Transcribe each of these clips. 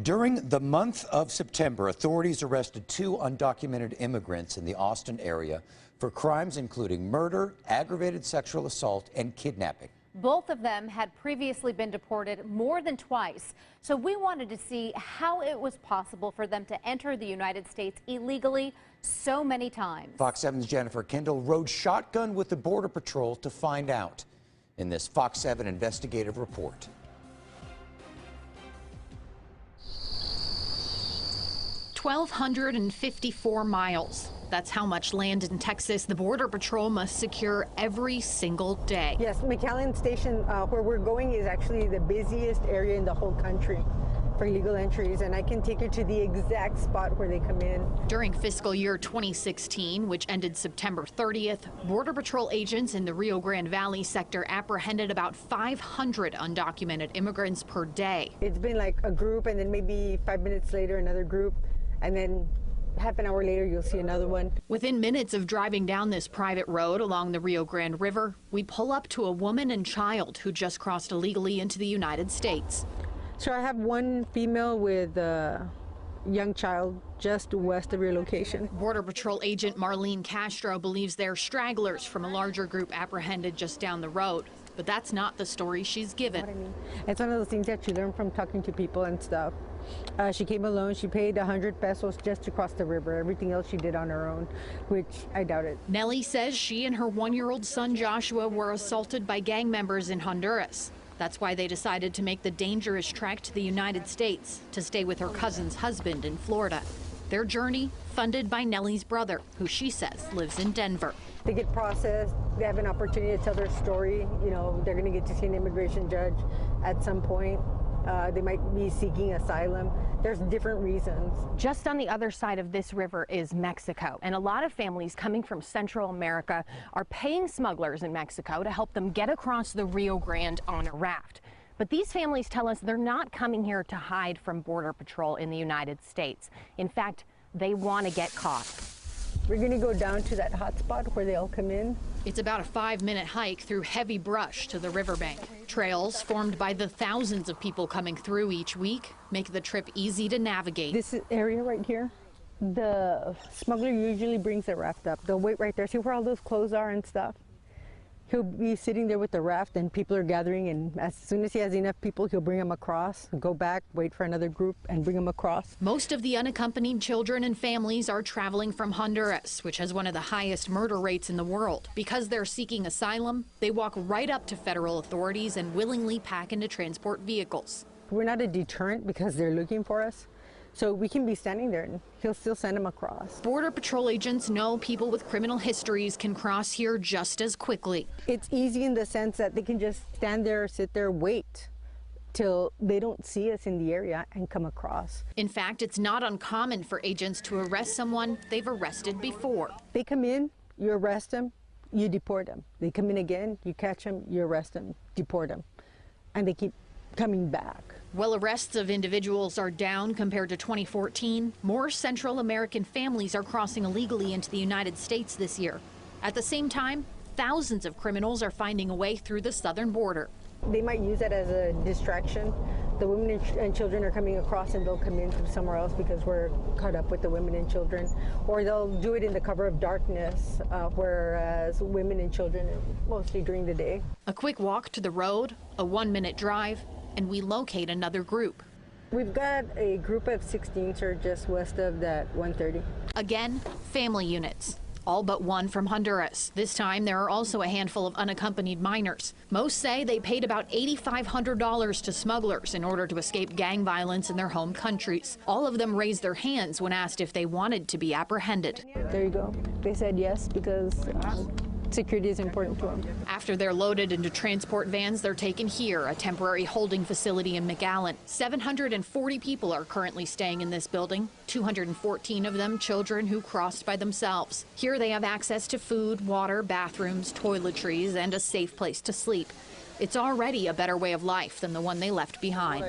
During the month of September, authorities arrested 2 undocumented immigrants in the Austin area for crimes including murder, aggravated sexual assault, and kidnapping. Both of them had previously been deported more than twice. So we wanted to see how it was possible for them to enter the United States illegally so many times. Fox 7's Jennifer Kendall rode shotgun with the Border Patrol to find out in this Fox 7 investigative report. $1,254 miles. That's how much land in Texas the Border Patrol must secure every single day. Yes, McAllen Station, where we're going, is actually the busiest area in the whole country for illegal entries, and I can take you to the exact spot where they come in. During fiscal year 2016, which ended September 30th, Border Patrol agents in the Rio Grande Valley sector apprehended about 500 undocumented immigrants per day. It's been like a group, and then maybe 5 minutes later another group, and then half an hour later you'll see another one. Within minutes of driving down this private road along the Rio Grande River, we pull up to a woman and child who just crossed illegally into the United States. So I have one female with a young child just west of your location. Border Patrol agent Marlene Castro believes they're stragglers from a larger group apprehended just down the road. But that's not the story she's given. It's one of those things that you learn from talking to people and stuff. She came alone. She paid 100 pesos just to cross the river. Everything else she did on her own, which I doubted. Nellie says she and her 1-year-old son Joshua were assaulted by gang members in Honduras. That's why they decided to make the dangerous trek to the United States to stay with her cousin's husband in Florida. Their journey funded by Nellie's brother, who she says lives in Denver. They get processed. They have an opportunity to tell their story. You know, they're going to get to see an immigration judge at some point. They might be seeking asylum. There's different reasons. Just on the other side of this river is Mexico, and a lot of families coming from Central America are paying smugglers in Mexico to help them get across the Rio Grande on a raft. But these families tell us they're not coming here to hide from Border Patrol in the United States. In fact, they want to get caught. We're going to go down to that hot spot where they all come in. It's about a 5-minute hike through heavy brush to the riverbank. Trails formed by the thousands of people coming through each week make the trip easy to navigate. This area right here, the smuggler usually brings the raft up. They'll wait right there, see where all those clothes are and stuff. He'll be sitting there with the raft and people are gathering, and as soon as he has enough people, he'll bring them across, go back, wait for another group, and bring them across. Most of the unaccompanied children and families are traveling from Honduras, which has one of the highest murder rates in the world. Because they're seeking asylum, they walk right up to federal authorities and willingly pack into transport vehicles. We're not a deterrent because they're looking for us. So we can be standing there and he'll still send them across. Border Patrol agents know people with criminal histories can cross here just as quickly. It's easy in the sense that they can just stand there, sit there, wait till they don't see us in the area and come across. In fact, it's not uncommon for agents to arrest someone they've arrested before. They come in, you arrest them, you deport them. They come in again, you catch them, you arrest them, deport them. And they keep coming back. While arrests of individuals are down compared to 2014, more Central American families are crossing illegally into the United States this year. At the same time, thousands of criminals are finding a way through the southern border. They might use that as a distraction. The women and children are coming across and they'll come in from somewhere else because we're caught up with the women and children. Or they'll do it in the cover of darkness, whereas women and children mostly during the day. A quick walk to the road, a 1-minute drive, and we locate another group. We've got a group of 16, sir, just west of that 130. Again, family units, all but one from Honduras. This time, there are also a handful of unaccompanied minors. Most say they paid about $8,500 to smugglers in order to escape gang violence in their home countries. All of them raised their hands when asked if they wanted to be apprehended. There you go. They said yes because security is important to them. After they're loaded into transport vans, they're taken here, a temporary holding facility in McAllen. 740 people are currently staying in this building, 214 of them children who crossed by themselves. Here they have access to food, water, bathrooms, toiletries, and a safe place to sleep. It's already a better way of life than the one they left behind.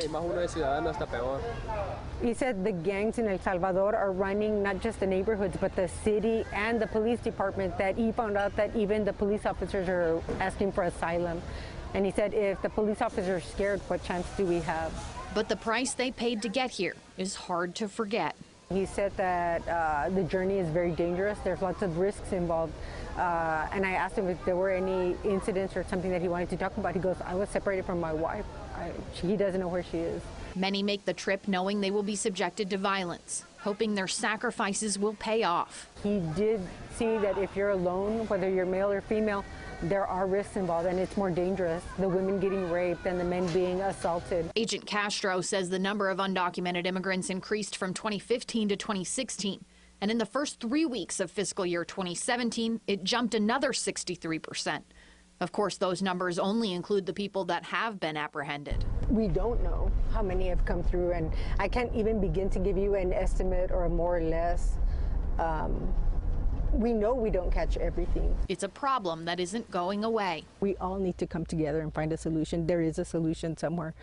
He said the gangs in El Salvador are running not just the neighborhoods, but the city and the police department, that he found out that even the police officers are asking for asylum. And he said, if the police officers are scared, what chance do we have? But the price they paid to get here is hard to forget. He said that the journey is very dangerous. There's lots of risks involved. And I asked him if there were any incidents or something that he wanted to talk about. He goes, I was separated from my wife. He doesn't know where she is. Many make the trip knowing they will be subjected to violence, hoping their sacrifices will pay off. He did see that if you're alone, whether you're male or female, there are risks involved, and it's more dangerous, the women getting raped and the men being assaulted. Agent Castro says the number of undocumented immigrants increased from 2015 to 2016. And in the first 3 weeks of fiscal year 2017, it jumped another 63%. Of course, those numbers only include the people that have been apprehended. We don't know how many have come through, and I can't even begin to give you an estimate or a more or less. We know we don't catch everything. It's a problem that isn't going away. We all need to come together and find a solution. There is a solution somewhere,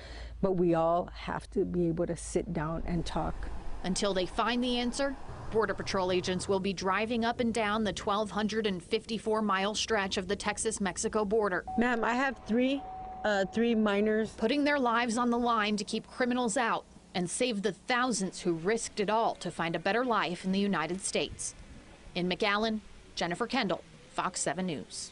but we all have to be able to sit down and talk. Until they find the answer, Border Patrol agents will be driving up and down the 1,254-mile stretch of the Texas-Mexico border. Ma'am, I have three minors. Putting their lives on the line to keep criminals out and save the thousands who risked it all to find a better life in the United States. In McAllen, Jennifer Kendall, Fox 7 News.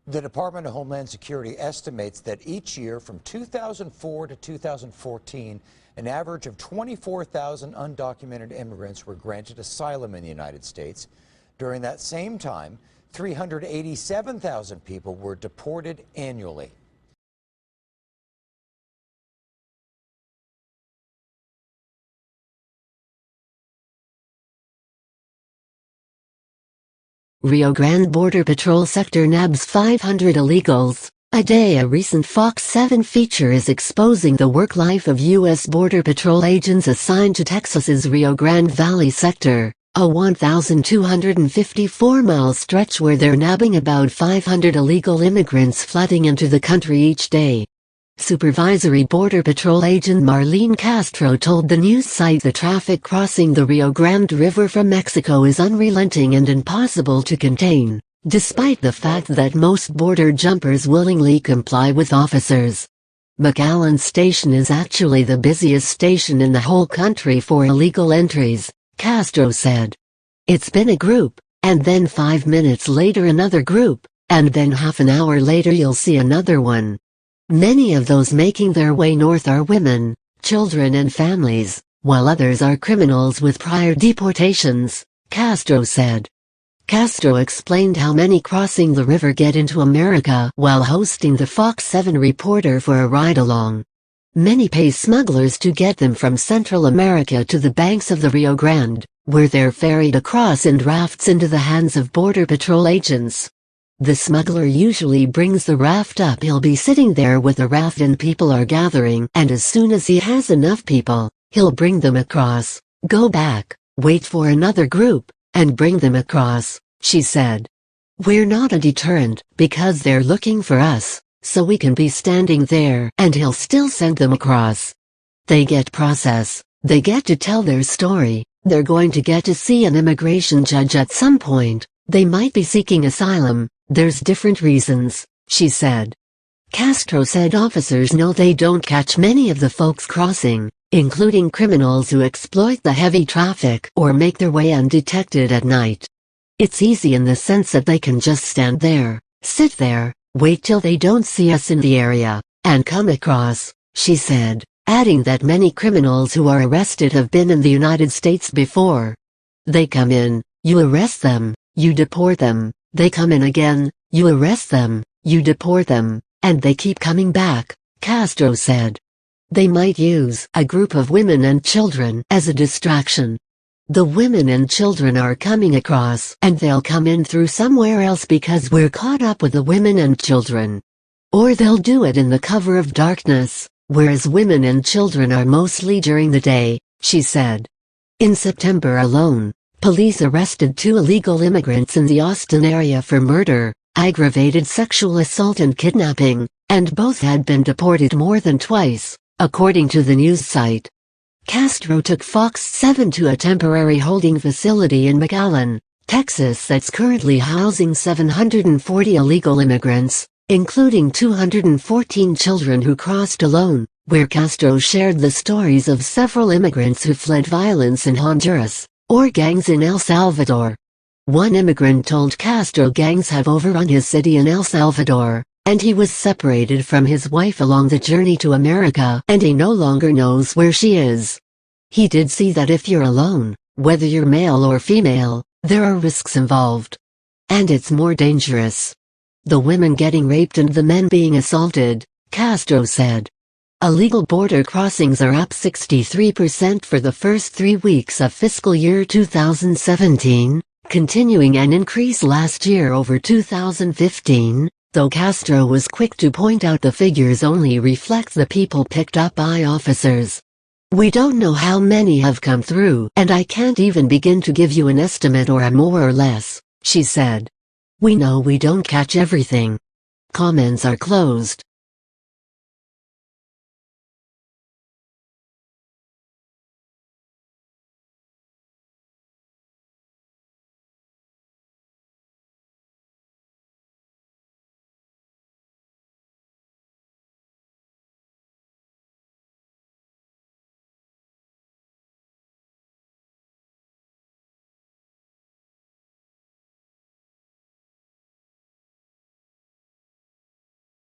The Department of Homeland Security estimates that each year from 2004 to 2014, an average of 24,000 undocumented immigrants were granted asylum in the United States. During that same time, 387,000 people were deported annually. Rio Grande Border Patrol sector nabs 500 illegals a day. A recent Fox 7 feature is exposing the work life of U.S. Border Patrol agents assigned to Texas's Rio Grande Valley sector, a 1,254-mile stretch where they're nabbing about 500 illegal immigrants flooding into the country each day. Supervisory Border Patrol agent Marlene Castro told the news site the traffic crossing the Rio Grande River from Mexico is unrelenting and impossible to contain, despite the fact that most border jumpers willingly comply with officers. McAllen Station is actually the busiest station in the whole country for illegal entries, Castro said. It's been a group, and then 5 minutes later another group, and then half an hour later you'll see another one. Many of those making their way north are women, children and families, while others are criminals with prior deportations, Castro said. Castro explained how many crossing the river get into America while hosting the Fox 7 reporter for a ride-along. Many pay smugglers to get them from Central America to the banks of the Rio Grande, where they're ferried across in rafts into the hands of Border Patrol agents. The smuggler usually brings the raft up. He'll be sitting there with the raft and people are gathering, and as soon as he has enough people, he'll bring them across, go back, wait for another group, and bring them across, she said. We're not a deterrent, because they're looking for us, so we can be standing there and he'll still send them across. They get process, they get to tell their story, they're going to get to see an immigration judge at some point, they might be seeking asylum. There's different reasons, she said. Castro said officers know they don't catch many of the folks crossing, including criminals who exploit the heavy traffic or make their way undetected at night. It's easy in the sense that they can just stand there, sit there, wait till they don't see us in the area, and come across, she said, adding that many criminals who are arrested have been in the United States before. They come in, you arrest them, you deport them. They come in again, you arrest them, you deport them, and they keep coming back, Castro said. They might use a group of women and children as a distraction. The women and children are coming across and they'll come in through somewhere else because we're caught up with the women and children. Or they'll do it in the cover of darkness, whereas women and children are mostly during the day, she said. In September alone, police arrested 2 illegal immigrants in the Austin area for murder, aggravated sexual assault and kidnapping, and both had been deported more than twice, according to the news site. Castro took Fox 7 to a temporary holding facility in McAllen, Texas that's currently housing 740 illegal immigrants, including 214 children who crossed alone, where Castro shared the stories of several immigrants who fled violence in Honduras, or gangs in El Salvador. One immigrant told Castro gangs have overrun his city in El Salvador, and he was separated from his wife along the journey to America, and he no longer knows where she is. He did see that if you're alone, whether you're male or female, there are risks involved. And it's more dangerous. The women getting raped and the men being assaulted, Castro said. Illegal border crossings are up 63% for the first 3 weeks of fiscal year 2017, continuing an increase last year over 2015, though Castro was quick to point out the figures only reflect the people picked up by officers. We don't know how many have come through, and I can't even begin to give you an estimate or a more or less, she said. We know we don't catch everything. Comments are closed.